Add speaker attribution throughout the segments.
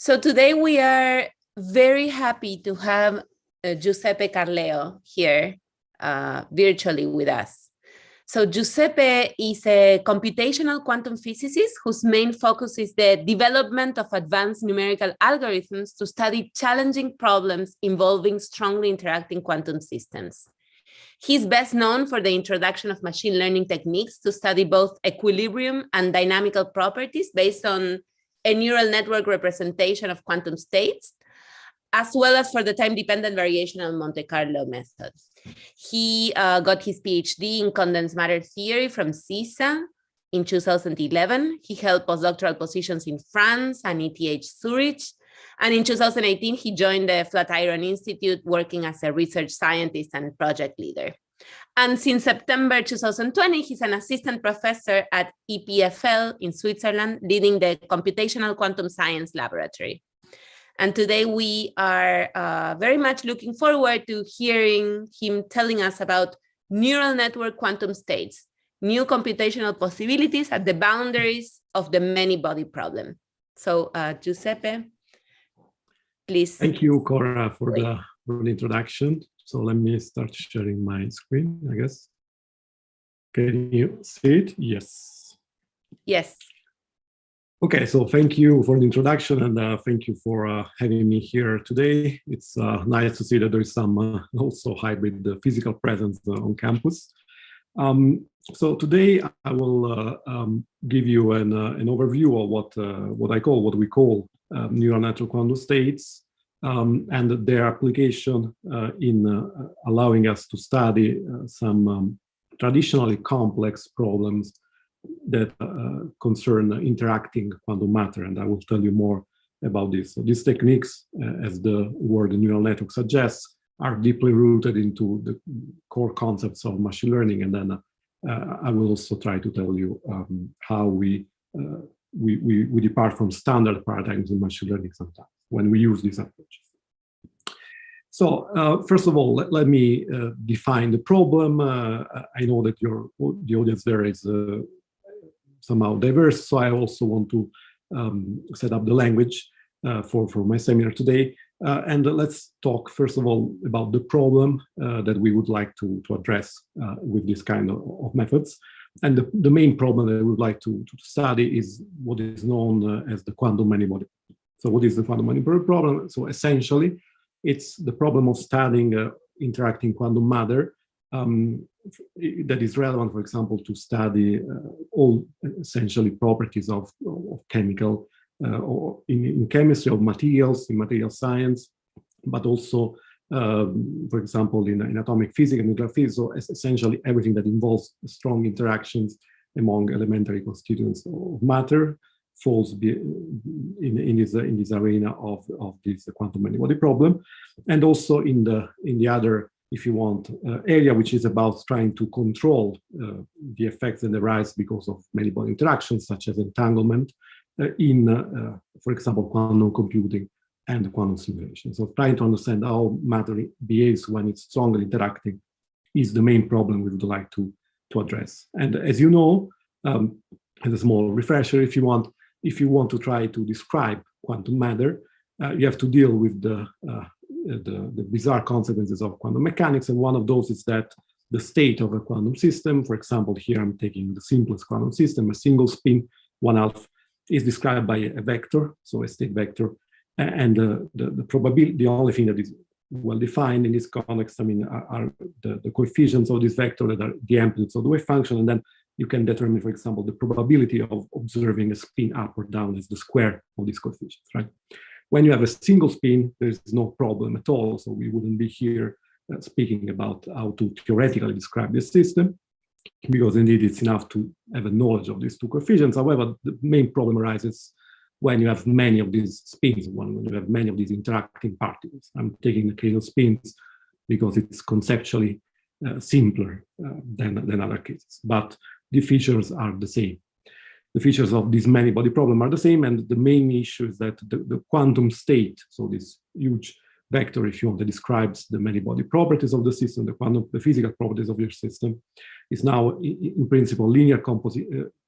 Speaker 1: So today we are very happy to have Giuseppe Carleo here virtually with us. So Giuseppe is a computational quantum physicist whose main focus is the development of advanced numerical algorithms to study challenging problems involving strongly interacting quantum systems. He's best known for the introduction of machine learning techniques to study both equilibrium and dynamical properties based on a neural network representation of quantum states, as well as for the time-dependent variational Monte Carlo method. He got his PhD in condensed matter theory from CISA in 2011. He held postdoctoral positions in France and ETH Zurich. And in 2018, he joined the Flatiron Institute, working as a research scientist and project leader. And since September 2020, he's an assistant professor at EPFL in Switzerland, leading the Computational Quantum Science Laboratory. And today we are very much looking forward to hearing him telling us about neural network quantum states, new computational possibilities at the boundaries of the many-body problem. So Giuseppe, please.
Speaker 2: Thank you, Cora, for the introduction. So let me start sharing my screen, I guess. Can you see it? Yes.
Speaker 1: Yes.
Speaker 2: Okay, so thank you for the introduction, and thank you for having me here today. It's nice to see that there is some also hybrid physical presence on campus. So today I will give you an overview of what we call neural network quantum states, and their application in allowing us to study some traditionally complex problems that concern interacting quantum matter, and I will tell you more about this. So these techniques, as the word neural network suggests, are deeply rooted into the core concepts of machine learning, and then I will also try to tell you how we depart from standard paradigms in machine learning sometimes when we use these approaches. So first of all, let me define the problem. I know that the audience there is somehow diverse, so I also want to set up the language for my seminar today. And let's talk first of all about the problem that we would like to address with this kind of methods. And the main problem that we would like to study is what is known as the quantum many-body. So what is the quantum many-body problem? So essentially, it's the problem of studying interacting quantum matter that is relevant, for example, to study all essentially properties of chemical, or in chemistry of materials, in material science, but also, for example, in atomic physics and nuclear physics, so essentially everything that involves strong interactions among elementary constituents of matter falls in this arena of this quantum many-body problem, and also in the other, if you want, area which is about trying to control the effects that arise because of many-body interactions, such as entanglement, in, for example, quantum computing and quantum simulation. So trying to understand how matter behaves when it's strongly interacting is the main problem we would like to address. And as you know, as a small refresher, if you want to try to describe quantum matter, you have to deal with the bizarre consequences of quantum mechanics, and one of those is that the state of a quantum system, for example, here I'm taking the simplest quantum system, a single spin, 1/2, is described by a vector, so a state vector, and the probability, the only thing that is well defined in this context, I mean, are the coefficients of this vector that are the amplitudes of the wave function, and then you can determine, for example, the probability of observing a spin up or down as the square of these coefficients, right? When you have a single spin, there's no problem at all, so we wouldn't be here speaking about how to theoretically describe this system, because indeed it's enough to have a knowledge of these two coefficients. However, the main problem arises when you have many of these spins, when you have many of these interacting particles. I'm taking the case of spins because it's conceptually simpler than other cases, but the features are the same. The features of this many-body problem are the same, and the main issue is that the quantum state, so this huge vector, if you want, that describes the many-body properties of the system, the physical properties of your system, is now, in principle, linear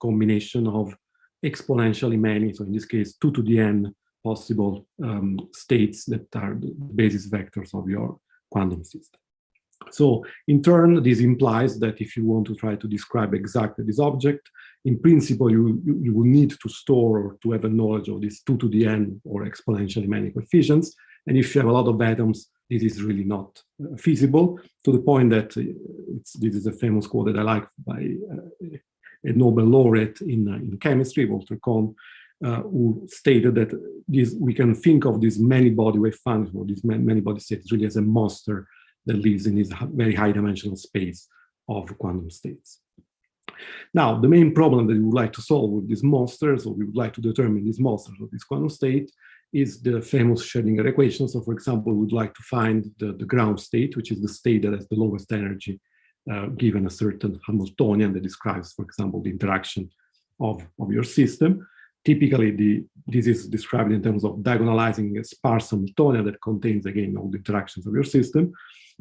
Speaker 2: combination of exponentially many, so in this case, 2 to the n possible states that are the basis vectors of your quantum system. So in turn, this implies that if you want to try to describe exactly this object, in principle, you will need to store or to have a knowledge of these 2 to the n or exponentially many coefficients. And if you have a lot of atoms, this is really not feasible, to the point that this is a famous quote that I like by a Nobel laureate in chemistry, Walter Kohn, who stated that we can think of this many-body wave function, or this many-body state, really as a monster that lives in this very high-dimensional space of quantum states. Now, the main problem that we would like to solve with these monsters, or we would like to determine these monsters of this quantum state, is the famous Schrödinger equation. So, for example, we would like to find the ground state, which is the state that has the lowest energy given a certain Hamiltonian that describes, for example, the interaction of your system. Typically, this is described in terms of diagonalizing a sparse Hamiltonian that contains, again, all the interactions of your system.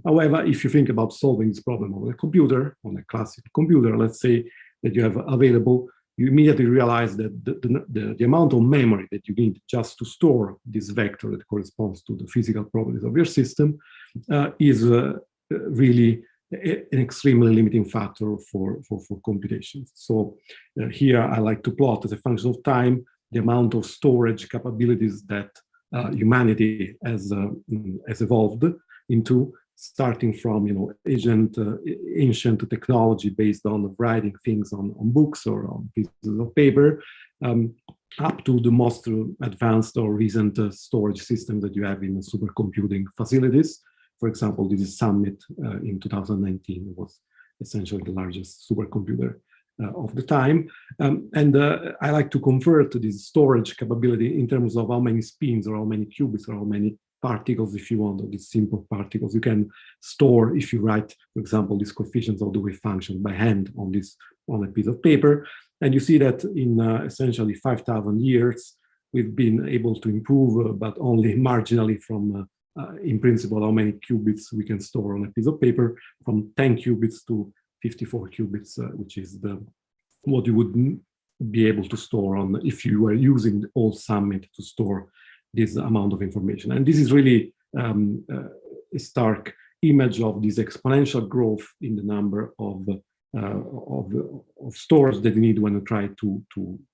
Speaker 2: However, if you think about solving this problem on a computer, on a classic computer, let's say that you have available, you immediately realize that the amount of memory that you need just to store this vector that corresponds to the physical properties of your system is really an extremely limiting factor for computations. So here I like to plot as a function of time the amount of storage capabilities that humanity has evolved into, starting from ancient technology based on writing things on books or on pieces of paper, up to the most advanced or recent storage systems that you have in supercomputing facilities. For example, this is Summit in 2019. It was essentially the largest supercomputer of the time. And I like to convert this storage capability in terms of how many spins or how many qubits or how many particles, if you want, or these simple particles you can store if you write, for example, these coefficients of the wave function by hand on a piece of paper. And you see that in essentially 5,000 years, we've been able to improve, but only marginally from in principle, how many qubits we can store on a piece of paper, from 10 qubits to 54 qubits, which is what you would be able to store on if you were using the old Summit to store this amount of information. And this is really a stark image of this exponential growth in the number of stores that you need when you try to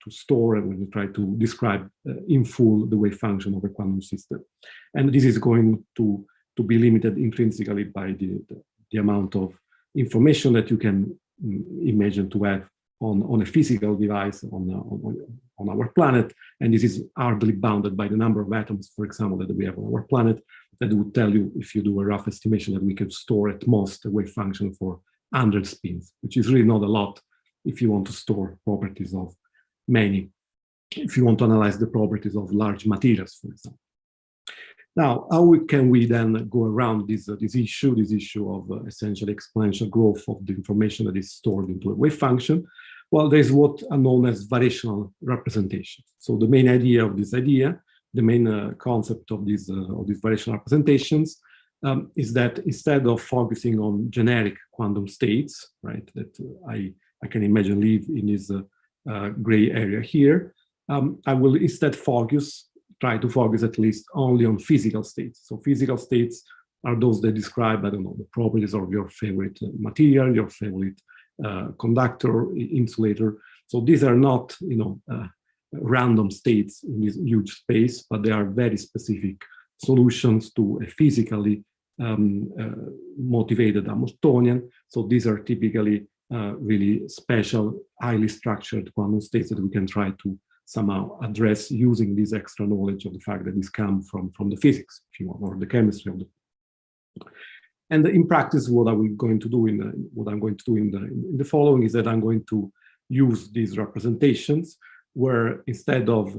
Speaker 2: store and when you try to describe in full the wave function of a quantum system. And this is going to be limited intrinsically by the amount of information that you can imagine to have on a physical device on our planet. And this is hardly bounded by the number of atoms, for example, that we have on our planet, that would tell you, if you do a rough estimation, that we can store at most a wave function for 100 spins, which is really not a lot if you want to store properties of many, if you want to analyze the properties of large materials, for example. Now, how can we then go around this issue of essentially exponential growth of the information that is stored into a wave function? Well, there's what are known as variational representations. So the main idea of this the main concept of these variational representations is that instead of focusing on generic quantum states, right, that I can imagine live in this gray area here, I will instead try to focus at least only on physical states. So physical states are those that describe, I don't know, the properties of your favorite material, your favorite conductor, insulator. So these are not, random states in this huge space, but they are very specific solutions to a physically motivated Hamiltonian. So these are typically really special, highly structured quantum states that we can try to somehow address using this extra knowledge of the fact that these come from the physics, if you want, or the chemistry of the. And in practice, what I'm going to do in the following is that I'm going to use these representations where instead of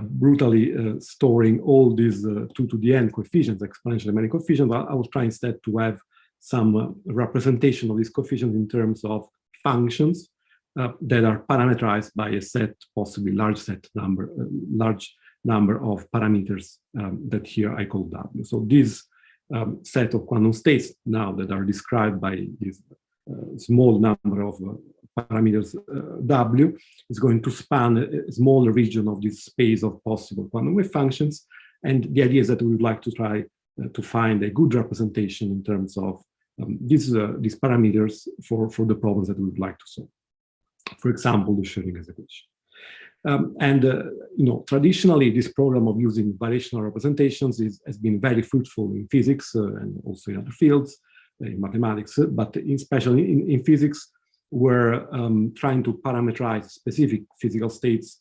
Speaker 2: brutally storing all these 2 to the n coefficients, exponentially many coefficients, I will try instead to have some representation of these coefficients in terms of functions that are parameterized by a set, possibly large number of parameters that here I call W. So this set of quantum states now that are described by this small number of parameters W is going to span a smaller region of this space of possible quantum wave functions. And the idea is that we would like to try to find a good representation in terms of these parameters for the problems that we would like to solve. For example, the Schrödinger's equation. Traditionally, this program of using variational representations has been very fruitful in physics and also in other fields, in mathematics, but especially in physics, where trying to parameterize specific physical states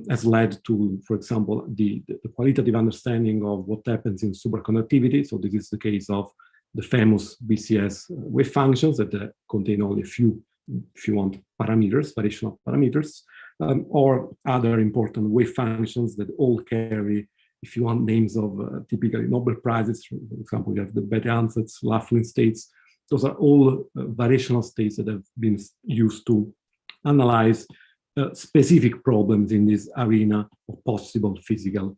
Speaker 2: has led to, for example, the qualitative understanding of what happens in superconductivity. So this is the case of the famous BCS wave functions that contain only a few, if you want, parameters, variational parameters, or other important wave functions that all carry, if you want, names of typically Nobel Prizes. For example, you have the Bethe-Ansatz, Laughlin states. Those are all variational states that have been used to analyze specific problems in this arena of possible physical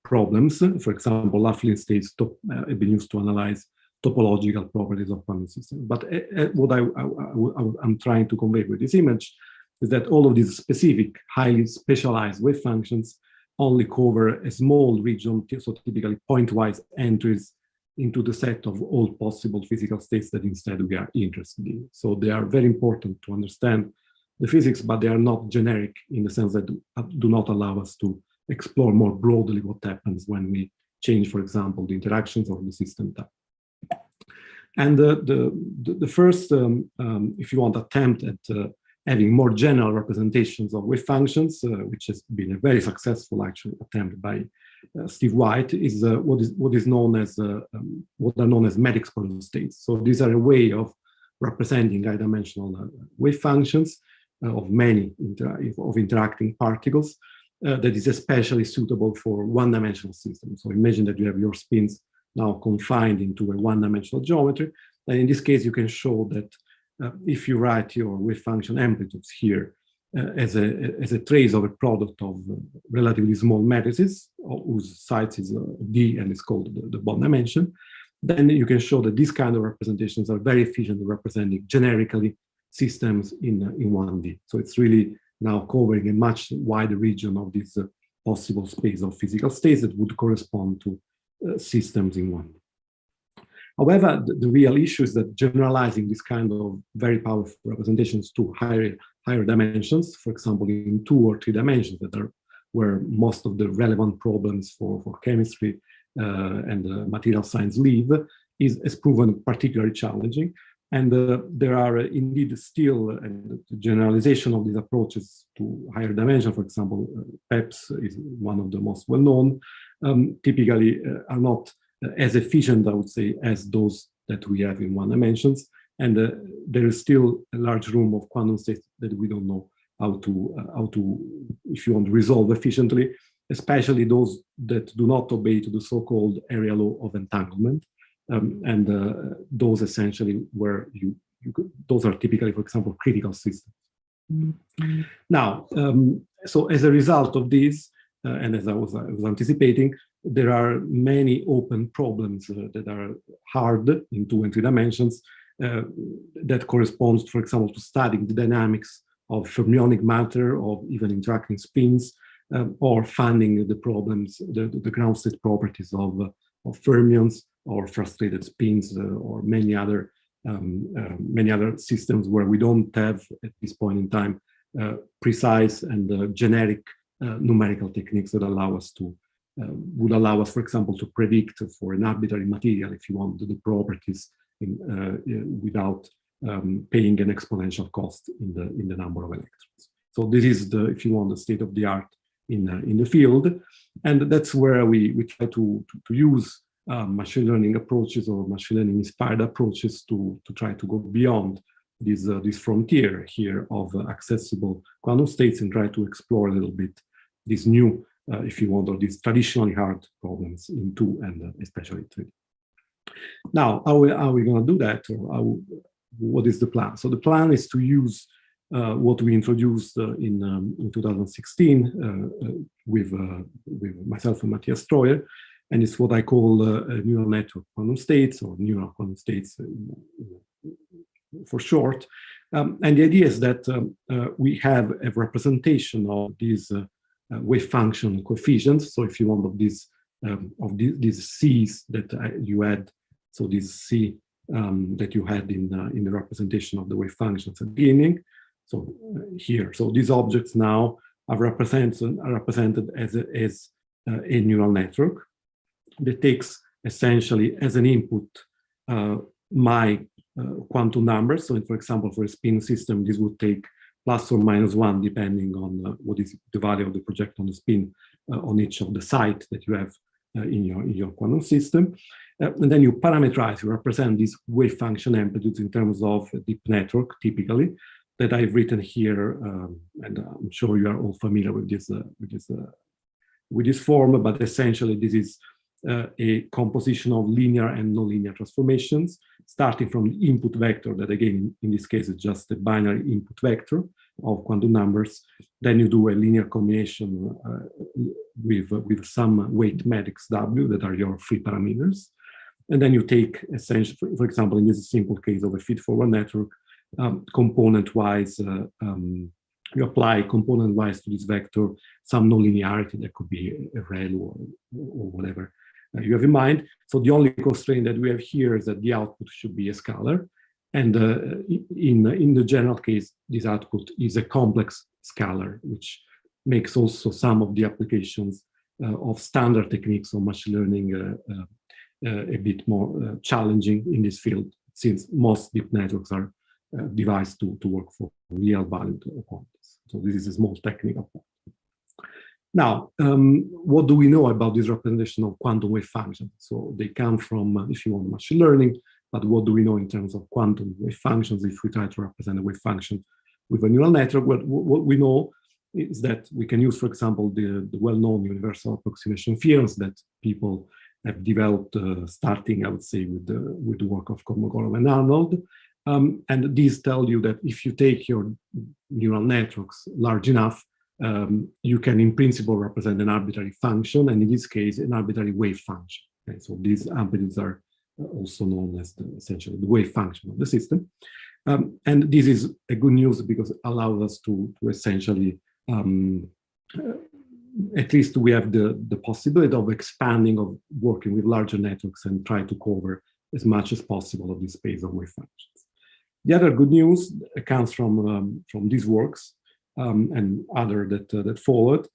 Speaker 2: problems. For example, Laughlin states have been used to analyze topological properties of quantum systems. But what I'm trying to convey with this image is that all of these specific, highly specialized wave functions only cover a small region, so typically pointwise entries into the set of all possible physical states that instead we are interested in. So they are very important to understand the physics, but they are not generic in the sense that do not allow us to explore more broadly what happens when we change, for example, the interactions of the system type. And the first, if you want, attempt at having more general representations of wave functions, which has been a very successful actual attempt by Steve White, is what are known as metric exponential states. So these are a way of representing high-dimensional wave functions of many interacting particles that is especially suitable for one-dimensional systems. So imagine that you have your spins now confined into a one-dimensional geometry. And in this case, you can show that if you write your wave function amplitudes here as a trace of a product of relatively small matrices, whose size is D and is called the bond dimension, then you can show that these kind of representations are very efficient in representing generically systems in 1D. So it's really now covering a much wider region of this possible space of physical states that would correspond to systems in 1D. However, the real issue is that generalizing this kind of very powerful representations to higher dimensions, for example, in 2 or 3 dimensions, that are where most of the relevant problems for chemistry and material science live, is proven particularly challenging. And there are indeed still the generalization of these approaches to higher dimension, for example, PEPs is one of the most well-known, typically are not as efficient, I would say, as those that we have in 1 dimensions. And there is still a large room of quantum states that we don't know how to, if you want, resolve efficiently, especially those that do not obey to the so-called area law of entanglement. Those essentially where those are typically, for example, critical systems. Mm-hmm. Now, so as a result of this, and as I was anticipating, there are many open problems that are hard in 2 and 3 dimensions that corresponds, for example, to studying the dynamics of fermionic matter, of even interacting spins, or finding the problems, the ground state properties of fermions, or frustrated spins, or many other systems where we don't have, at this point in time, precise and generic numerical techniques that allow us to, would allow us, for example, to predict for an arbitrary material, if you want, the properties without paying an exponential cost in the number of electrons. So this is the, if you want, the state of the art in the field, and that's where we try to use machine learning approaches or machine learning inspired approaches to try to go beyond this frontier here of accessible quantum states and try to explore a little bit these new, if you want, or these traditionally hard problems in 2 and especially 3. Now, how are we going to do that? Or what is the plan? So the plan is to use what we introduced in 2016 with myself and Matthias Streuer, and it's what I call neural network quantum states, or neural quantum states for short, And the idea is that we have a representation of these wave function coefficients. So if you want of these C's that you had, so this C that you had in the representation of the wave functions at the beginning. So here, so these objects now are represented as a neural network that takes essentially as an input my quantum numbers. So, for example, for a spin system, this would take plus or minus 1, depending on what is the value of the project on the spin on each of the sites that you have in your quantum system. And then you parameterize, you represent these wave function amplitudes in terms of a deep network, typically, that I've written here, and I'm sure you are all familiar with this form, but essentially this is a composition of linear and nonlinear transformations, starting from the input vector, that again, in this case, is just a binary input vector of quantum numbers. Then you do a linear combination with some weight matrix W that are your free parameters. And then you take essentially, for example, in this simple case of a feed-forward network, component-wise, you apply component-wise to this vector some nonlinearity that could be a rel or whatever you have in mind. So the only constraint that we have here is that the output should be a scalar. And in the general case, this output is a complex scalar, which makes also some of the applications of standard techniques of machine learning a bit more challenging in this field, since most deep networks are devised to work for real valued quantities. So this is a small technical point. Now, what do we know about this representation of quantum wave functions? So they come from, if you want, machine learning, but what do we know in terms of quantum wave functions if we try to represent a wave function with a neural network? What we know is that we can use, for example, the well-known universal approximation theorems that people have developed, starting, I would say, with the work of Kolmogorov and Arnold. And these tell you that if you take your neural networks large enough, you can in principle represent an arbitrary function, and in this case, an arbitrary wave function. Okay? So these amplitudes are also known as essentially the wave function of the system. And this is a good news because it allows us to essentially, at least we have the possibility of expanding, of working with larger networks and try to cover as much as possible of this space of wave functions. The other good news comes from these works and other that followed,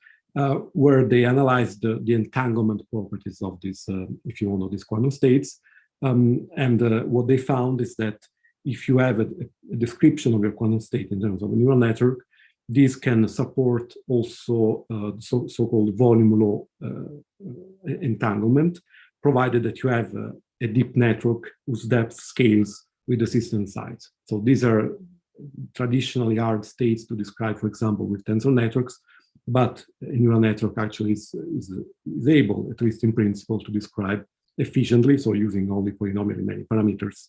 Speaker 2: where they analyzed the entanglement properties of this, if you want, of these quantum states. And what they found is that if you have a description of your quantum state in terms of a neural network, this can support also so-called volume law entanglement, provided that you have a deep network whose depth scales with the system size. So these are traditionally hard states to describe, for example, with tensor networks, but a neural network actually is able, at least in principle, to describe efficiently, so using only polynomially many parameters,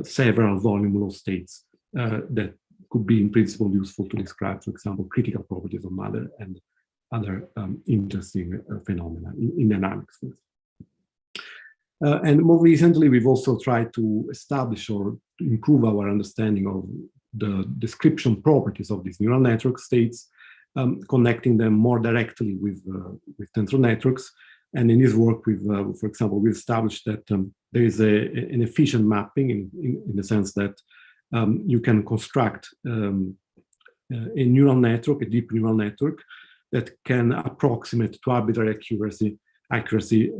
Speaker 2: several volume law states that could be in principle useful to describe, for example, critical properties of matter and other interesting phenomena in dynamics. And more recently, we've also tried to establish or improve our understanding of the description properties of these neural network states, connecting them more directly with tensor networks. And in this work, we've, for example, we established that there is an efficient mapping in the sense that you can construct a neural network, a deep neural network, that can approximate to arbitrary accuracy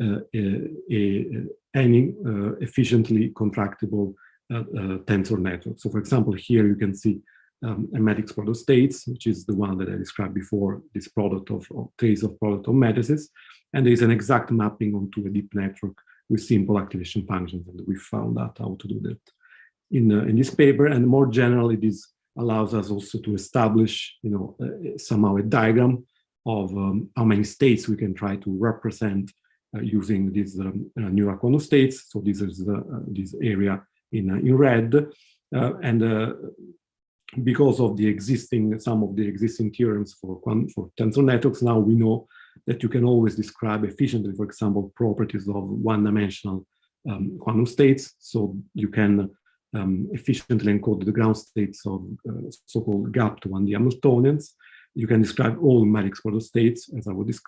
Speaker 2: any efficiently contractible tensor network. So, for example, here you can see a matrix product states, which is the one that I described before, this product of trace of product of matrices, and there is an exact mapping onto a deep network with simple activation functions, and we found out how to do that in this paper. And more generally, this allows us also to establish, somehow a diagram of how many states we can try to represent using these neural quantum states. So this is this area in red, and because of some of the existing theorems for tensor networks, now we know that you can always describe efficiently, for example, properties of one-dimensional quantum states. So you can efficiently encode the ground states of so-called gap to 1D Hamiltonians. You can describe all matrix order states, as I was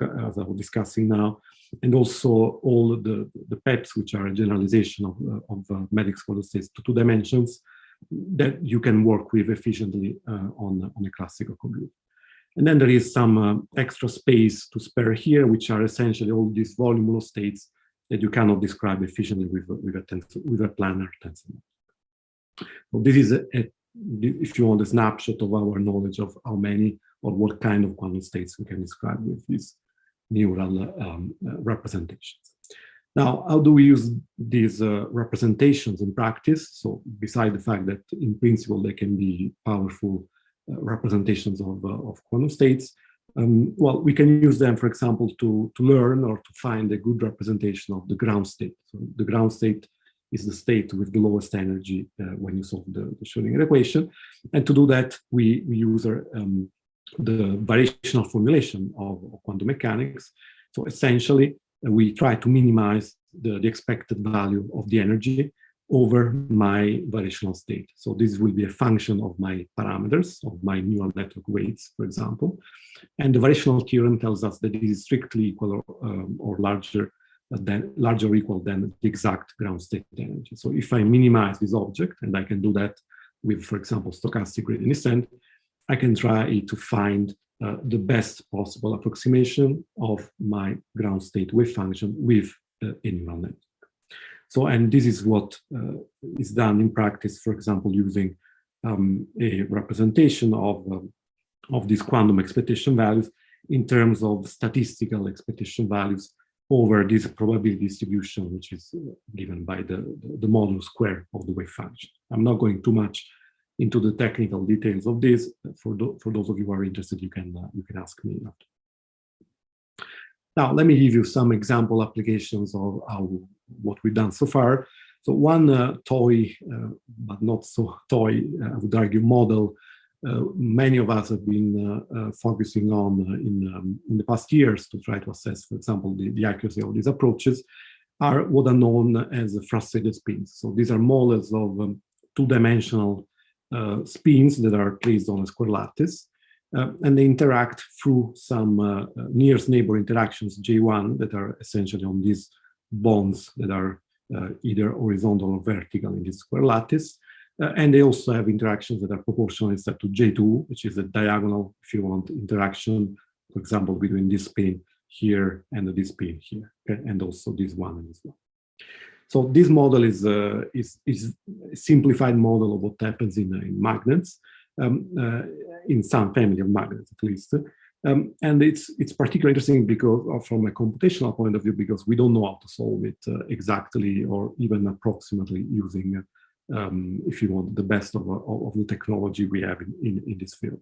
Speaker 2: discussing now, and also all the PEPs, which are a generalization of matrix order states to 2 dimensions, that you can work with efficiently on a classical computer. And then there is some extra space to spare here, which are essentially all these volume states that you cannot describe efficiently with a planar tensor. So this is, if you want, a snapshot of our knowledge of how many or what kind of quantum states we can describe with these neural representations. Now, how do we use these representations in practice? So beside the fact that in principle they can be powerful representations of quantum states, well, we can use them, for example, to learn or to find a good representation of the ground state. So the ground state is the state with the lowest energy when you solve the Schrödinger equation. And to do that, we use the variational formulation of quantum mechanics. So essentially, we try to minimize the expected value of the energy over my variational state. So this will be a function of my parameters, of my neural network weights, for example. And the variational theorem tells us that this is strictly equal or larger or equal than the exact ground state energy. So if I minimize this object, and I can do that with, for example, stochastic gradient descent, I can try to find the best possible approximation of my ground state wave function with a neural network. So, and this is what is done in practice, for example, using a representation of these quantum expectation values in terms of statistical expectation values over this probability distribution, which is given by the modulus square of the wave function. I'm not going too much into the technical details of this. For those of you who are interested, you can ask me after. Now, let me give you some example applications of what we've done so far. So one toy, but not so toy, I would argue, model many of us have been focusing on in the past years to try to assess, for example, the accuracy of these approaches are what are known as frustrated spins. So these are models of two-dimensional spins that are placed on a square lattice. And they interact through some nearest neighbor interactions, J1, that are essentially on these bonds that are either horizontal or vertical in this square lattice. And they also have interactions that are proportional instead to J2, which is a diagonal, if you want, interaction, for example, between this spin here and this spin here, okay? And also this one and this one. So this model is a simplified model of what happens in magnets. In some family of magnets, at least. And it's particularly interesting because, from a computational point of view, because we don't know how to solve it exactly or even approximately using, if you want, the best of the technology we have in this field.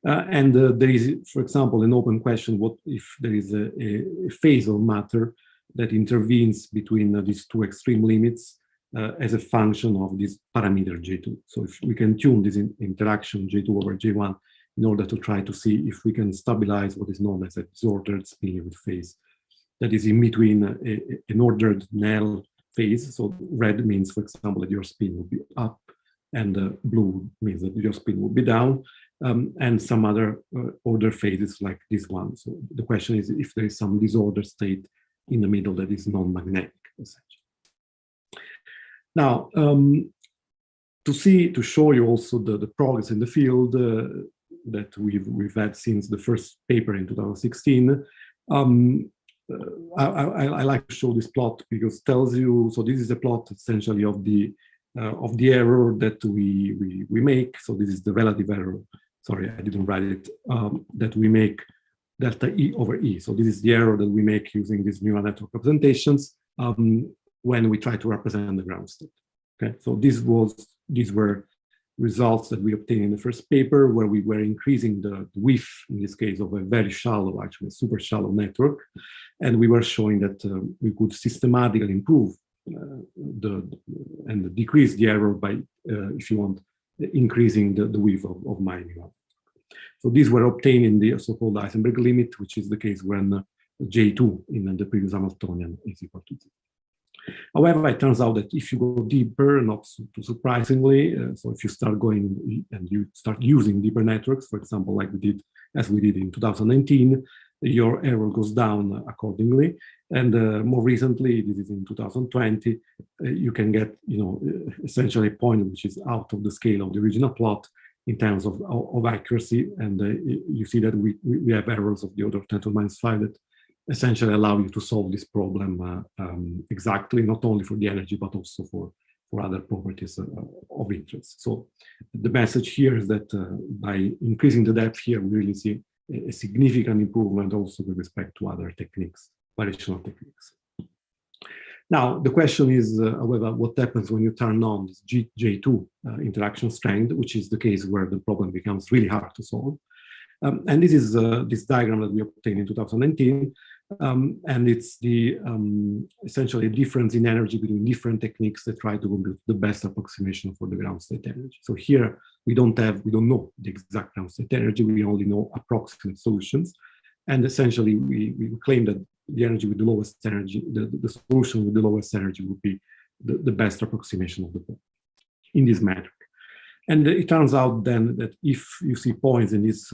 Speaker 2: And there is, for example, an open question: what if there is a phase of matter that intervenes between these two extreme limits? As a function of this parameter J2. So if we can tune this interaction J2 over J1 in order to try to see if we can stabilize what is known as a disordered spin phase that is in between an ordered Nel phase. So red means, for example, that your spin will be up, and blue means that your spin will be down, and some other order phases like this one. So the question is if there is some disordered state in the middle that is non-magnetic, essentially. Now, to show you also the progress in the field that we've had since the first paper in 2016, I like to show this plot because it tells you. So this is a plot essentially of the error that we make. So this is the relative error. Sorry, I didn't write it. That we make delta E over E. So this is the error that we make using these neural network representations. When we try to represent the ground state. Okay, so these were results that we obtained in the first paper, where we were increasing the width, in this case, of a very shallow, actually super shallow network, and we were showing that we could systematically improve and decrease the error by, if you want, increasing the width of my neural. So these were obtained in the so-called Heisenberg limit, which is the case when J2 in the previous Hamiltonian is equal to 0. However, it turns out that if you go deeper, not too surprisingly, so if you start going and you start using deeper networks, for example, like as we did in 2019, your error goes down accordingly. And more recently, this is in 2020, you can get, essentially a point which is out of the scale of the original plot in terms of accuracy. And you see that we have errors of the order of 10 to the minus 5 that essentially allow you to solve this problem exactly, not only for the energy, but also for other properties of interest. So the message here is that by increasing the depth here, we really see a significant improvement also with respect to other techniques, variational techniques. Now, the question is, however, what happens when you turn on this J2 interaction strength, which is the case where the problem becomes really hard to solve. And this is this diagram that we obtained in 2019. And it's the essentially a difference in energy between different techniques that try to compute the best approximation for the ground state energy. So here we don't know the exact ground state energy, we only know approximate solutions. And essentially we claim that the energy with the lowest energy, the solution with the lowest energy would be the best approximation of the problem in this metric. And it turns out then that if you see points in this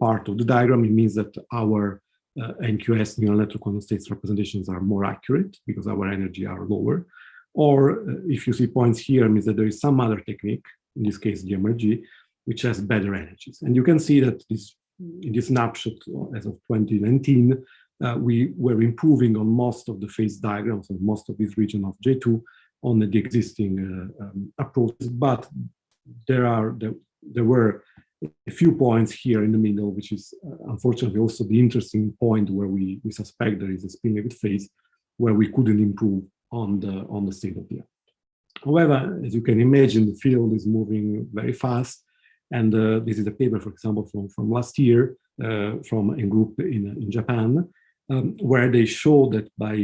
Speaker 2: part of the diagram, it means that our NQS, neural network quantum states representations, are more accurate because our energy are lower. Or if you see points here, it means that there is some other technique, in this case GMRG, which has better energies. And you can see that in this snapshot as of 2019, we were improving on most of the phase diagrams and most of this region of J2 on the existing approaches, but there were a few points here in the middle, which is unfortunately also the interesting point where we suspect there is a spin limit phase where we couldn't improve on the state of the art. However, as you can imagine, the field is moving very fast, and this is a paper, for example, from last year from a group in Japan, where they show that by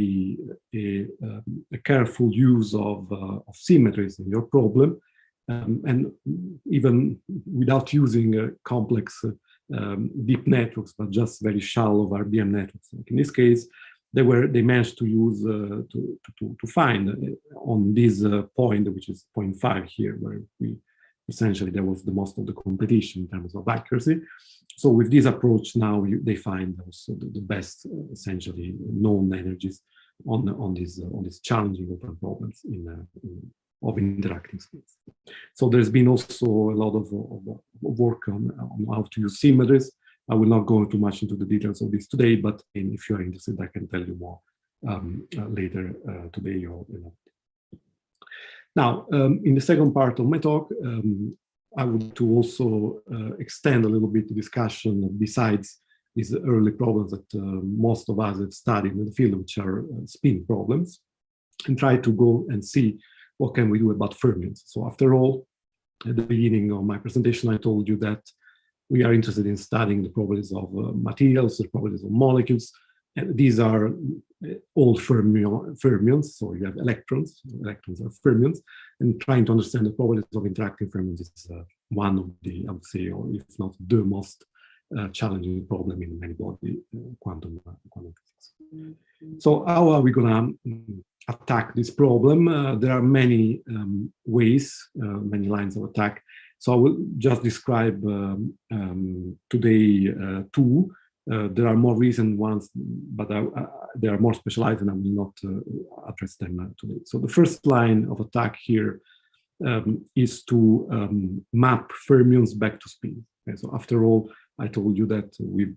Speaker 2: a careful use of symmetries in your problem, and even without using complex deep networks, but just very shallow RBM networks. Like in this case, they managed to use to find on this point, which is 0.5 here, where essentially there was the most of the competition in terms of accuracy. So with this approach now they find also the best essentially known energies on these challenging open problems of interacting states. So there's been also a lot of work on how to use symmetries. I will not go too much into the details of this today, but if you are interested, I can tell you more later today or Now, in the second part of my talk, I would to also extend a little bit the discussion besides these early problems that most of us have studied in the field, which are spin problems, and try to go and see what can we do about fermions. So after all, at the beginning of my presentation, I told you that we are interested in studying the properties of materials, the properties of molecules, and these are all fermions, so you have electrons are fermions, and trying to understand the properties of interacting fermions is one of the, I would say, or if not the most challenging problem in many-body quantum physics. So how are we going to attack this problem? There are many ways, many lines of attack. So I will just describe today two. There are more recent ones, but they are more specialized, and I will not address them today. So the first line of attack here is to map fermions back to spin. Okay, so after all, I told you that we've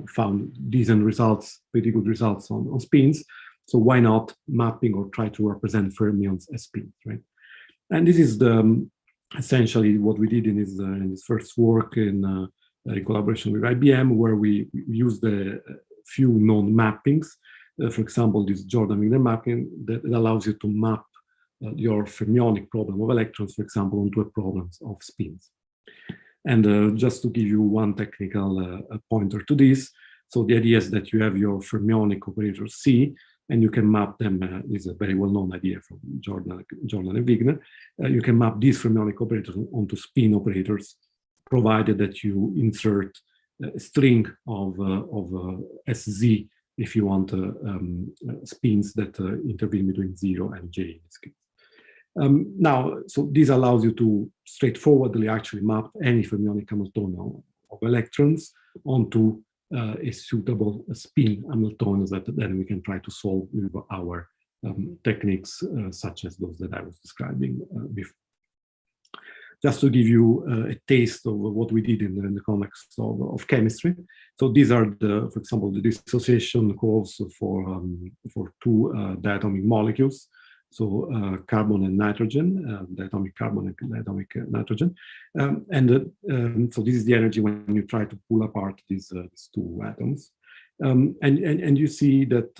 Speaker 2: found decent results, pretty good results on spins. So why not mapping or try to represent fermions as spins, right? And this is essentially what we did in this first work in collaboration with IBM, where we used a few known mappings. For example, this Jordan-Wigner mapping that allows you to map your fermionic problem of electrons, for example, onto a problem of spins. And just to give you one technical pointer to this, so the idea is that you have your fermionic operator C, and you can map them, this is a very well-known idea from Jordan and Wigner, you can map these fermionic operators onto spin operators, provided that you insert a string of SZ if you want spins that intervene between 0 and j in this case. Now, so this allows you to straightforwardly actually map any fermionic Hamiltonian of electrons onto a suitable spin Hamiltonian that then we can try to solve with our techniques such as those that I was describing before. Just to give you a taste of what we did in the context of chemistry. So these are the, for example, the dissociation curves for two diatomic molecules. So carbon and nitrogen, diatomic carbon and diatomic nitrogen. So this is the energy when you try to pull apart these two atoms. And you see that,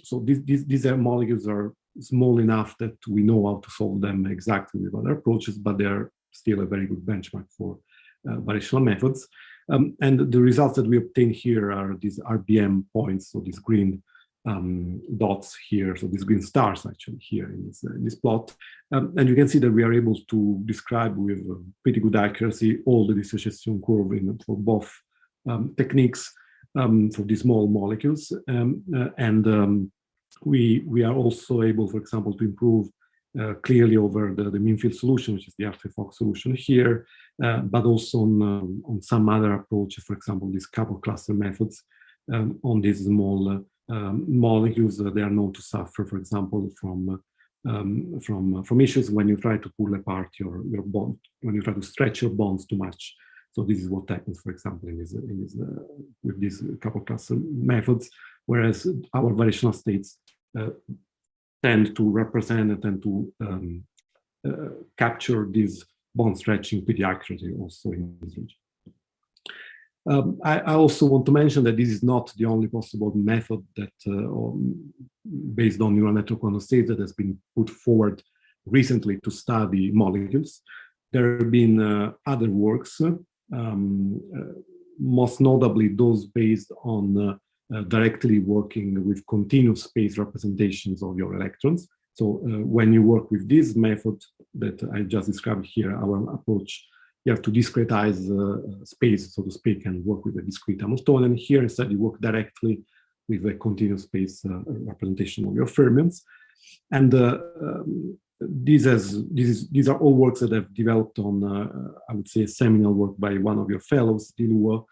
Speaker 2: so these molecules are small enough that we know how to solve them exactly with other approaches, but they're still a very good benchmark for variational methods. And the results that we obtain here are these RBM points, so these green dots here, so these green stars actually here in this plot. And you can see that we are able to describe with pretty good accuracy all the dissociation curve for both techniques for these small molecules. We are also able, for example, to improve clearly over the mean field solution, which is the Arthur-Fock solution here, but also on some other approaches, for example, these couple cluster methods on these small molecules. They are known to suffer, for example, from issues when you try to pull apart your bond, when you try to stretch your bonds too much. So this is what happens, for example, with these couple cluster methods, whereas our variational states tend to represent and tend to capture this bond stretching pretty accurately also in this region. I also want to mention that this is not the only possible method that, based on neural network quantum states, that has been put forward recently to study molecules. There have been other works, most notably those based on directly working with continuous space representations of your electrons. So when you work with this method that I just described here, our approach, you have to discretize space, so to speak, and work with a discrete Hamiltonian. Here, instead, you work directly with a continuous space representation of your fermions. And these are all works that have developed on, I would say, a seminal work by one of your fellows, Dilua,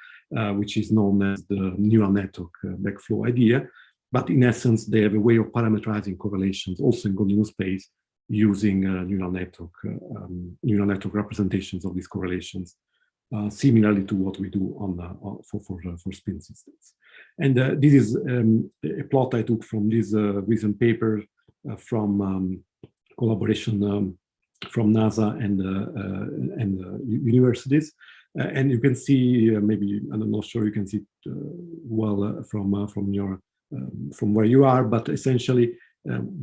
Speaker 2: which is known as the neural network backflow idea. But in essence, they have a way of parameterizing correlations also in continuous space using neural network representations of these correlations, similarly to what we do for spin systems. And this is a plot I took from this recent paper from collaboration from NASA and universities. And you can see, maybe, I'm not sure you can see it well from where you are, but essentially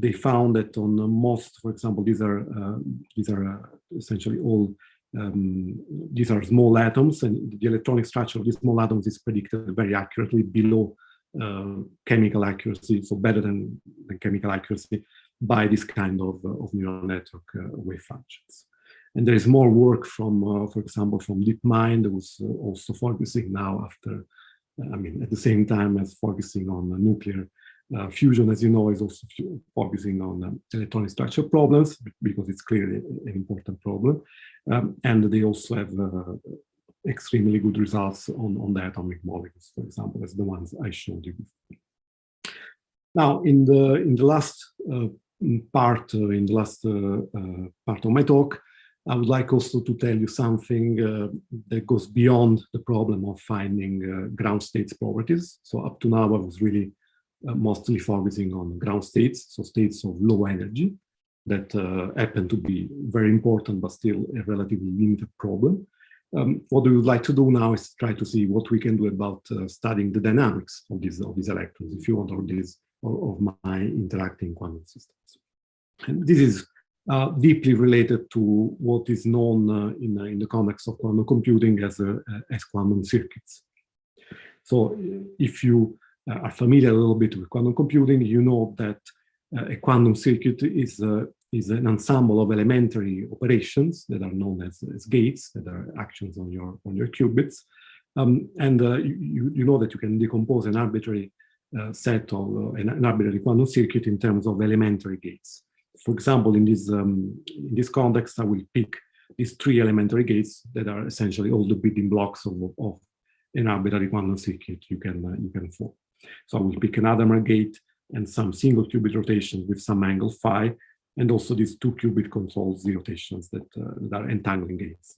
Speaker 2: they found that on most, for example, these are essentially all, these are small atoms, and the electronic structure of these small atoms is predicted very accurately below chemical accuracy, so better than chemical accuracy by this kind of neural network wave functions. And there is more work from, for example, from DeepMind, who's also focusing now after, at the same time as focusing on nuclear fusion, as you know, is also focusing on electronic structure problems, because it's clearly an important problem. And they also have extremely good results on diatomic molecules, for example, as the ones I showed you before. Now, in the last part of my talk, I would like also to tell you something that goes beyond the problem of finding ground states properties. So up to now, I was really mostly focusing on ground states, so states of low energy that happen to be very important, but still a relatively limited problem. What we would like to do now is try to see what we can do about studying the dynamics of these electrons, if you want, of my interacting quantum systems. And this is deeply related to what is known in the context of quantum computing as quantum circuits. So if you are familiar a little bit with quantum computing, you know that a quantum circuit is an ensemble of elementary operations that are known as gates, that are actions on your qubits. You know that you can decompose an arbitrary set of an arbitrary quantum circuit in terms of elementary gates. For example, in this context, I will pick these 3 elementary gates that are essentially all the building blocks of an arbitrary quantum circuit you can form. So I will pick an Hadamard gate and some single qubit rotations with some angle phi, and also these 2 qubit control Z rotations that are entangling gates,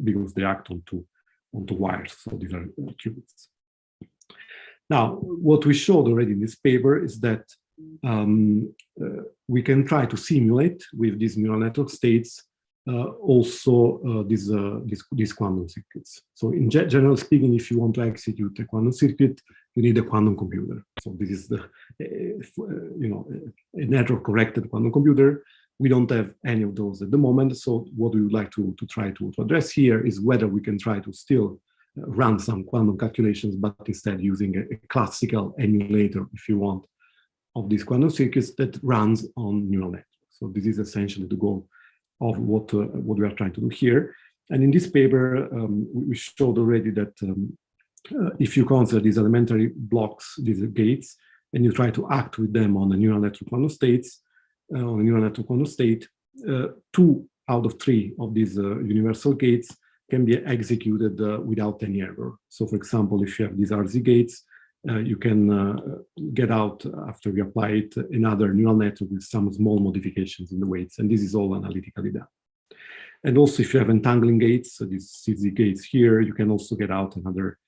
Speaker 2: because they act onto wires. So these are qubits. Now, what we showed already in this paper is that we can try to simulate with these neural network states also these quantum circuits. So in general speaking, if you want to execute a quantum circuit, you need a quantum computer. So this is a network corrected quantum computer. We don't have any of those at the moment. So what we would like to try to address here is whether we can try to still run some quantum calculations, but instead using a classical emulator, if you want, of these quantum circuits that runs on neural networks. So this is essentially the goal of what we are trying to do here. And in this paper, we showed already that if you consider these elementary blocks, these gates, and you try to act with them on a neural network quantum states, on a neural network quantum state, 2 out of 3 of these universal gates can be executed without any error. So for example, if you have these RZ gates, you can get out, after we apply it, another neural network with some small modifications in the weights, and this is all analytically done. And also, if you have entangling gates, so these CZ gates here, you can also get out another,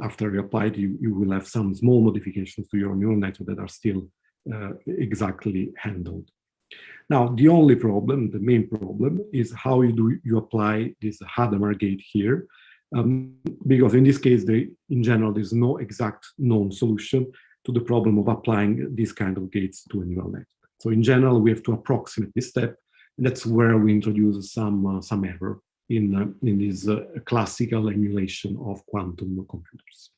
Speaker 2: after you apply it, you will have some small modifications to your neural network that are still exactly handled. Now, the only problem, the main problem, is how you apply this Hadamard gate here, because in this case, in general, there's no exact known solution to the problem of applying these kind of gates to a neural network. So in general, we have to approximate this step, and that's where we introduce some error in this classical emulation of quantum computers.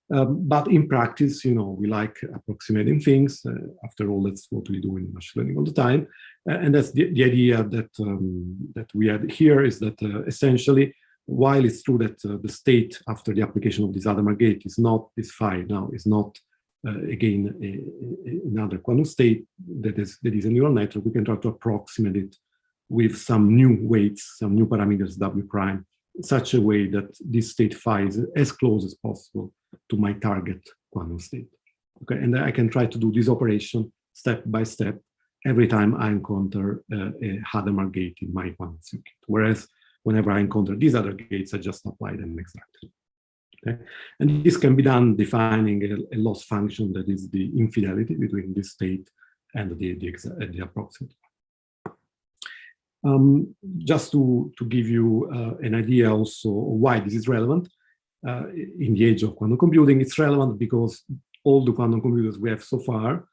Speaker 2: But in practice, we like approximating things. After all, that's what we do in machine learning all the time. And that's the idea that we had here, is that essentially, while it's true that the state after the application of this Hadamard gate is not this phi now, is not again another quantum state that is a neural network, we can try to approximate it with some new weights, some new parameters W prime, in such a way that this state phi is as close as possible to my target quantum state. Okay, and I can try to do this operation step by step every time I encounter a Hadamard gate in my quantum circuit. Whereas whenever I encounter these other gates, I just apply them exactly. Okay, and this can be done defining a loss function that is the infidelity between this state and the approximate. Just to give you an idea also why this is relevant in the age of quantum computing, it's relevant because all the quantum computers we have so far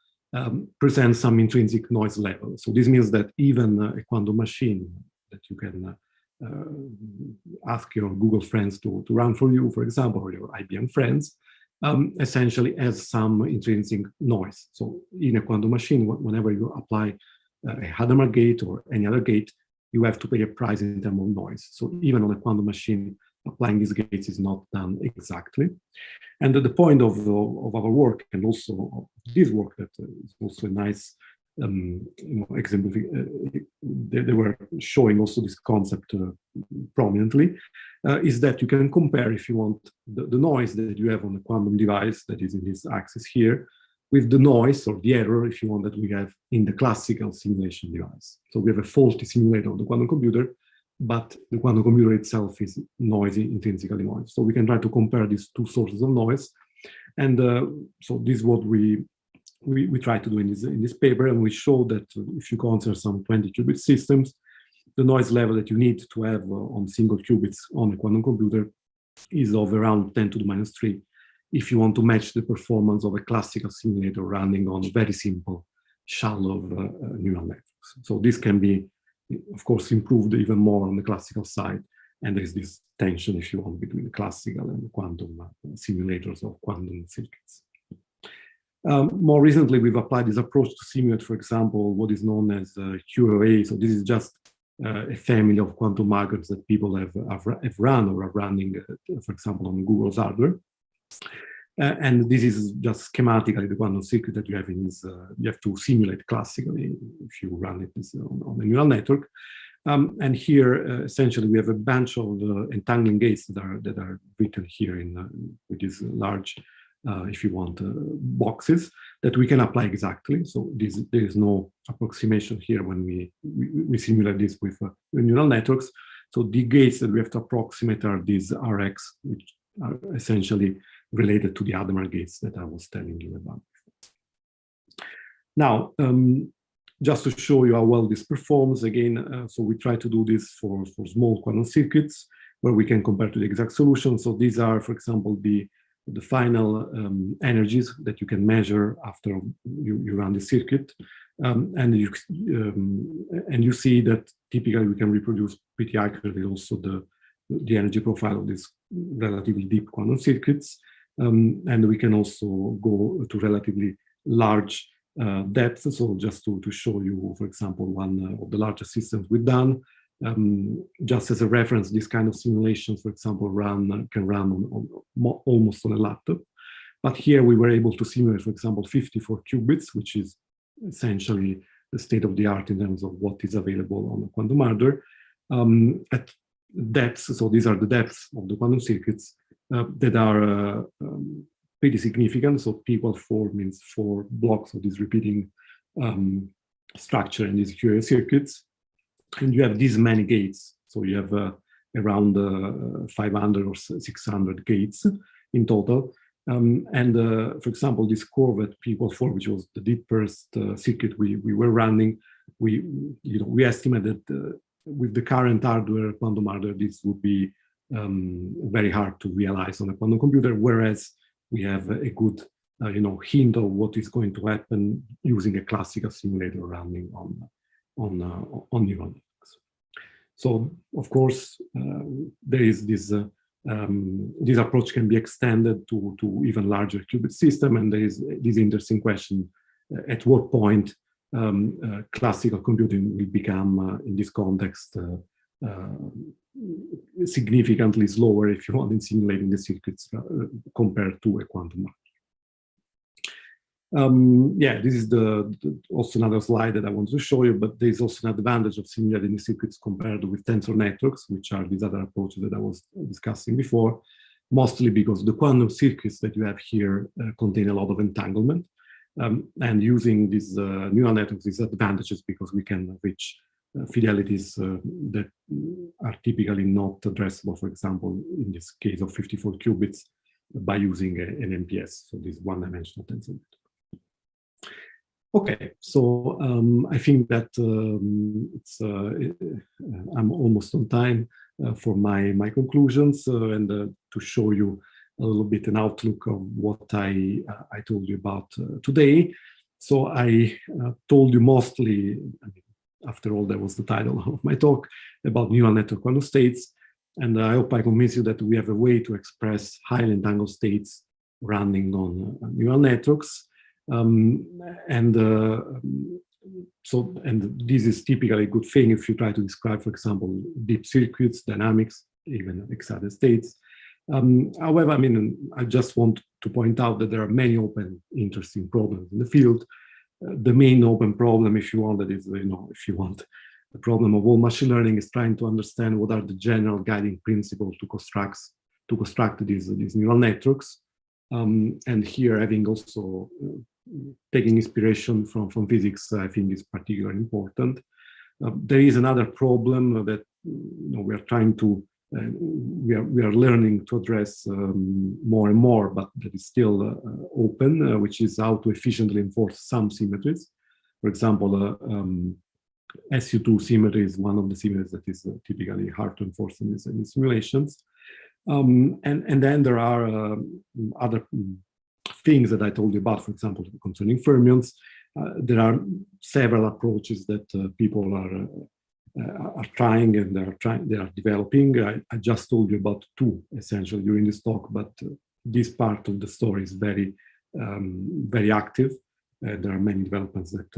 Speaker 2: present some intrinsic noise level. So this means that even a quantum machine that you can ask your Google friends to run for you, for example, or your IBM friends, essentially has some intrinsic noise. So in a quantum machine, whenever you apply a Hadamard gate or any other gate, you have to pay a price in terms of noise. So even on a quantum machine, applying these gates is not done exactly. And the point of our work, and also this work, that is also a nice example, they were showing also this concept prominently, is that you can compare, if you want, the noise that you have on a quantum device that is in this axis here, with the noise or the error, if you want, that we have in the classical simulation device. So we have a faulty simulator of the quantum computer, but the quantum computer itself is noisy, intrinsically noisy. So we can try to compare these two sources of noise. And so this is what we try to do in this paper, and we show that if you consider some 20 qubit systems, the noise level that you need to have on single qubits on a quantum computer is of around 10 to the minus 3 if you want to match the performance of a classical simulator running on very simple, shallow neural networks. So this can be, of course, improved even more on the classical side, and there's this tension, if you want, between the classical and the quantum simulators of quantum circuits. More recently, we've applied this approach to simulate, for example, what is known as QoA. So this is just a family of quantum algorithms that people have run or are running, for example, on Google's hardware. And this is just schematically the quantum circuit that you have in this, you have to simulate classically if you run it on a neural network. And here, essentially, we have a bunch of entangling gates that are written here with these large, if you want, boxes that we can apply exactly. So there is no approximation here when we simulate this with neural networks. So the gates that we have to approximate are these Rx, which are essentially related to the Hadamard gates that I was telling you about. Now, just to show you how well this performs, again, so we try to do this for small quantum circuits where we can compare to the exact solution. So these are, for example, the final energies that you can measure after you run the circuit. And you see that typically we can reproduce pretty accurately also the energy profile of these relatively deep quantum circuits. And we can also go to relatively large depths. So just to show you, for example, one of the largest systems we've done, just as a reference, this kind of simulations, for example, can run on almost on a laptop. But here we were able to simulate, for example, 54 qubits, which is essentially the state of the art in terms of what is available on a quantum hardware at depths. So these are the depths of the quantum circuits that are pretty significant. So P equals 4 means 4 blocks of this repeating structure in these QA circuits. And you have these many gates. So you have around 500 or 600 gates in total. For example, this curve at P equals 4, which was the deepest circuit we were running, we estimated with the current hardware, quantum hardware, this would be very hard to realize on a quantum computer, whereas we have a good hint of what is going to happen using a classical simulator running on neural networks. So, of course, there is this approach can be extended to even larger qubit system, and there is this interesting question: at what point classical computing will become, in this context, significantly slower, if you want, in simulating the circuits compared to a quantum. This is also another slide that I want to show you, but there is also an advantage of simulating the circuits compared with tensor networks, which are these other approaches that I was discussing before, mostly because the quantum circuits that you have here contain a lot of entanglement. And using these neural networks is advantages because we can reach fidelities that are typically not addressable, for example, in this case of 54 qubits, by using an MPS, so this one-dimensional tensor network. Okay, so I think that I'm almost on time for my conclusions and to show you a little bit an outlook of what I told you about today. So I told you mostly, after all, that was the title of my talk, about neural network quantum states. And I hope I convinced you that we have a way to express highly entangled states running on neural networks. And this is typically a good thing if you try to describe, for example, deep circuits, dynamics, even excited states. However, I just want to point out that there are many open, interesting problems in the field. The main open problem, if you want, that is, if you want, the problem of all machine learning is trying to understand what are the general guiding principles to construct these neural networks. And here, having also taking inspiration from physics, I think is particularly important. There is another problem that we are trying to we are learning to address more and more, but that is still open, which is how to efficiently enforce some symmetries. For example, SU2 symmetry is one of the symmetries that is typically hard to enforce in these simulations. And then there are other things that I told you about, for example, concerning fermions. There are several approaches that people are trying and they are developing. I just told you about two essentially during this talk, but this part of the story is very, very active. There are many developments that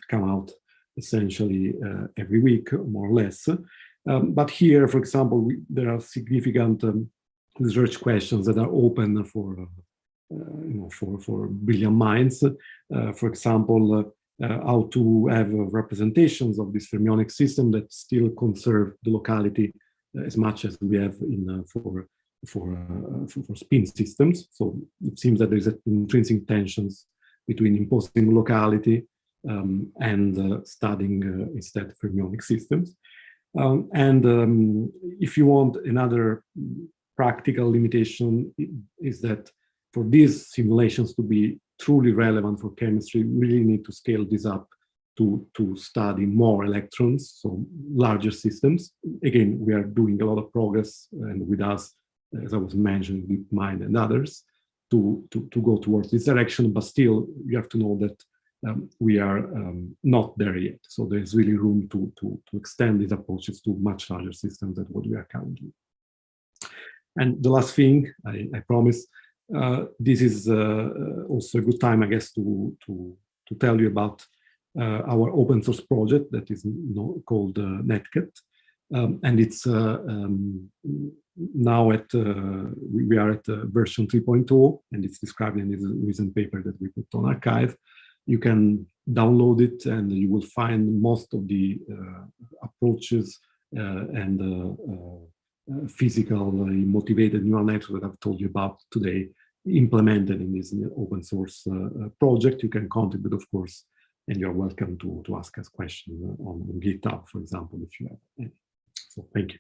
Speaker 2: come out essentially every week, more or less. But here, for example, there are significant research questions that are open for for brilliant minds. For example, how to have representations of this fermionic system that still conserve the locality as much as we have in for spin systems. So it seems that there's intrinsic tensions between imposing locality and studying instead fermionic systems. If you want, another practical limitation is that for these simulations to be truly relevant for chemistry, we really need to scale this up to study more electrons, so larger systems. Again, we are doing a lot of progress, and with us, as I was mentioning, DeepMind and others, to go towards this direction, but still, you have to know that we are not there yet. So there's really room to extend these approaches to much larger systems than what we are currently. And the last thing, I promise, this is also a good time, I guess, to tell you about our open source project that is called Netcat. And it's now at, we are at version 3.0, and it's described in this recent paper that we put on arXiv. You can download it, and you will find most of the approaches and physically motivated neural network that I've told you about today implemented in this open source project. You can contribute, of course, and you're welcome to ask us questions on GitHub, for example, if you have any. So thank you.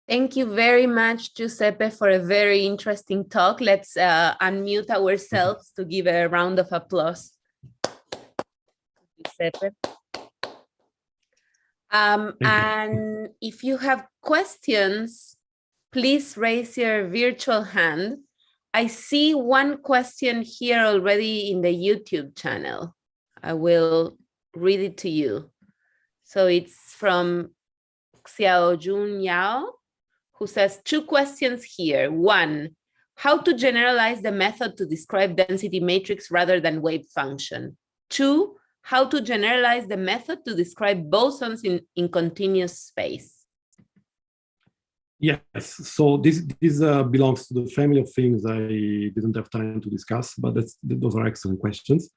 Speaker 1: Thank you very much, Giuseppe, for a very interesting talk. Let's unmute ourselves to give a round of applause. Giuseppe. And if you have questions, please raise your virtual hand. I see one question here already in the YouTube channel. I will read it to you. So it's from Xiaojun Yao, who says 2 questions here. 1, how to generalize the method to describe density matrix rather than wave function. 2, how to generalize the method to describe bosons in continuous space.
Speaker 2: Yes, so this belongs to the family of things I didn't have time to discuss, but those are excellent questions.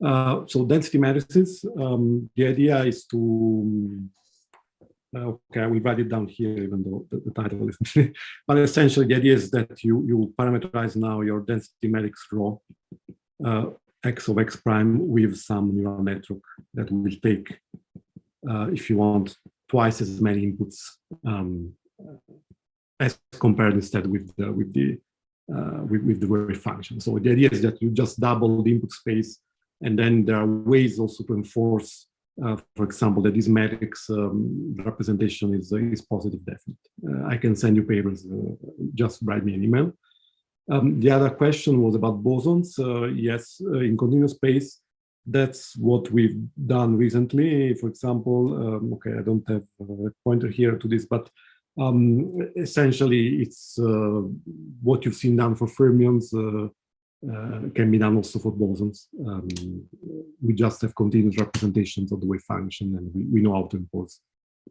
Speaker 2: So density matrices, the idea is to, okay, I will write it down here, even though the title is, but essentially the idea is that you parameterize now your density matrix rho, x of x prime with some neural network that will take, if you want, twice as many inputs as compared instead with the wave function. So the idea is that you just double the input space, and then there are ways also to enforce, for example, that this matrix representation is positive definite. I can send you papers. Just write me an email. The other question was about bosons. Yes, in continuous space, that's what we've done recently. For example, okay, I don't have a pointer here to this, but essentially it's what you've seen done for fermions can be done also for bosons. We just have continuous representations of the wave function, and we know how to impose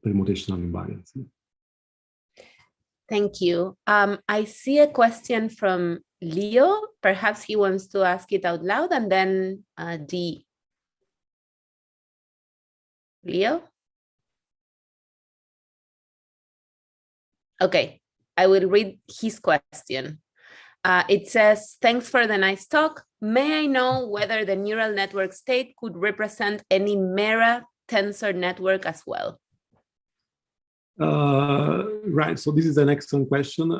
Speaker 2: permutational invariance.
Speaker 1: Thank you. I see a question from Leo. Perhaps he wants to ask it out loud, and then D. Leo? Okay, I will read his question. It says, thanks for the nice talk. May I know whether the neural network state could represent any Mera tensor network as well?
Speaker 2: Right, so this is an excellent question.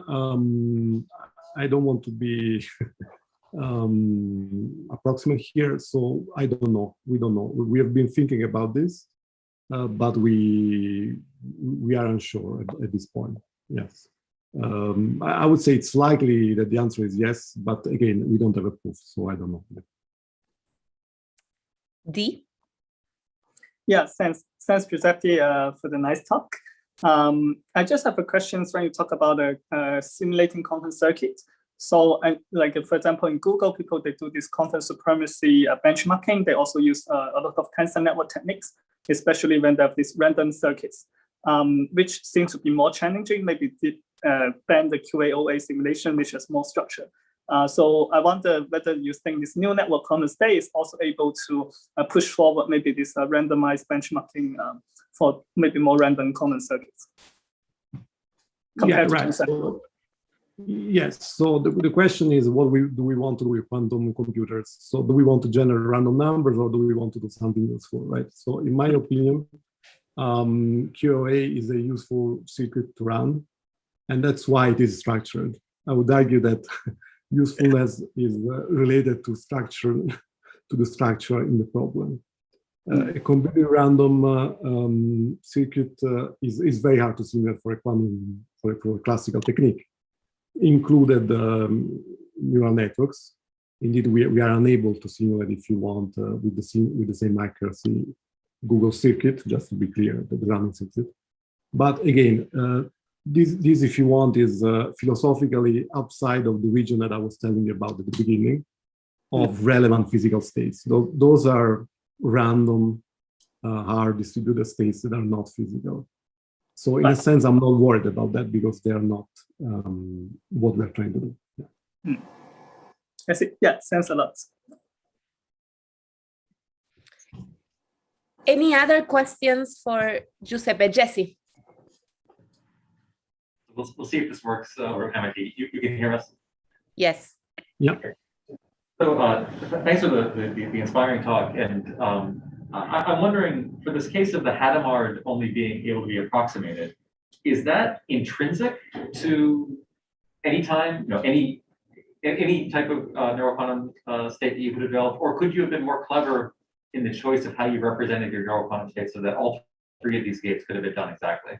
Speaker 2: I don't want to be approximate here, so I don't know. We don't know. We have been thinking about this, but we are unsure at this point. Yes. I would say it's likely that the answer is yes, but again, we don't have a proof, so I don't know.
Speaker 1: D?
Speaker 3: Yeah, thanks Giuseppe for the nice talk. I just have a question when you talk about simulating content circuits. So like, for example, in Google, people, they do this content supremacy benchmarking. They also use a lot of tensor network techniques, especially when they have these random circuits, which seems to be more challenging, maybe than the QA-OA simulation, which has more structure. So I wonder whether you think this new network kernel state is also able to push forward maybe this randomized benchmarking for maybe more random common circuits.
Speaker 2: Yeah, right. So, yes. So the question is, what do we want to do with quantum computers? So do we want to generate random numbers, or do we want to do something useful, right? So in my opinion, QoA is a useful circuit to run, and that's why it is structured. I would argue that usefulness is related to structure, to the structure in the problem. A completely random circuit is very hard to simulate for a quantum, for a classical technique, included neural networks. Indeed, we are unable to simulate, if you want, with the same accuracy, Google circuit, just to be clear, the random circuit. But again, this, if you want, is philosophically outside of the region that I was telling you about at the beginning of relevant physical states. Those are random, hard distributed states that are not physical. So in a sense, I'm not worried about that because they are not what we're trying to do. Yeah.
Speaker 3: I see. Yeah, thanks a lot.
Speaker 1: Any other questions for Giuseppe? Jesse?
Speaker 4: We'll see if this works. MIT, you can hear us?
Speaker 1: Yes.
Speaker 2: Yeah.
Speaker 4: So thanks for the inspiring talk. And I'm wondering, for this case of the Hadamard only being able to be approximated, is that intrinsic to any time, any type of neuroquantum state that you could develop, or could you have been more clever in the choice of how you represented your neuroquantum state so that all three of these gates could have been done exactly?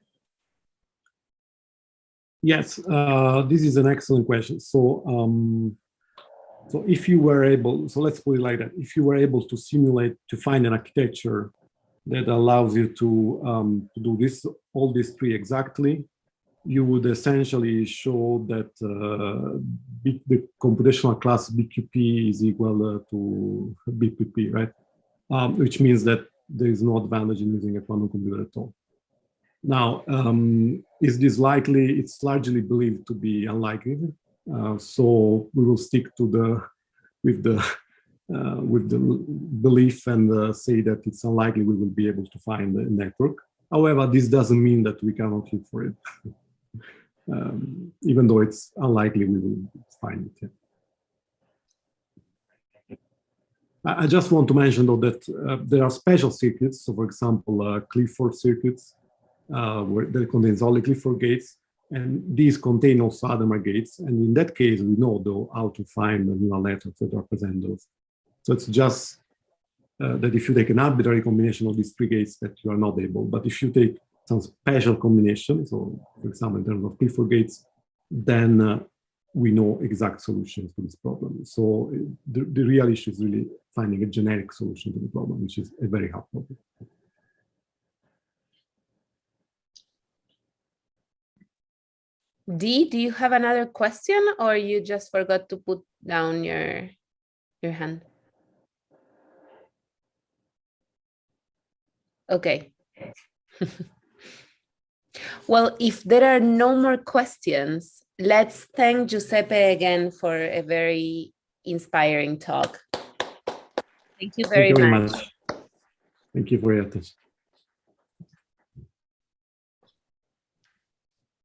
Speaker 2: Yes, this is an excellent question. So, so if you were able, so let's put it like that, if you were able to simulate, to find an architecture that allows you to do all these three exactly, you would essentially show that the computational class BQP is equal to BPP, right? Which means that there is no advantage in using a quantum computer at all. Now, is this likely? It's largely believed to be unlikely. So we will stick to with the belief and say that it's unlikely we will be able to find a network. However, this doesn't mean that we cannot look for it. Even though it's unlikely we will find it. Yeah. I just want to mention though that there are special circuits. So for example, Clifford circuits, where that contains only Clifford gates, and these contain also Hadamard gates. And in that case, we know though how to find the neural networks that represent those. So it's just that if you take an arbitrary combination of these three gates, that you are not able. But if you take some special combination, so for example, in terms of Clifford gates, then we know exact solutions to this problem. So the real issue is really finding a generic solution to the problem, which is a very hard problem.
Speaker 1: Dee, do you have another question, or you just forgot to put down your hand? Okay. Well, if there are no more questions, let's thank Giuseppe again for a very inspiring talk. Thank you very much.
Speaker 2: Thank you for your attention.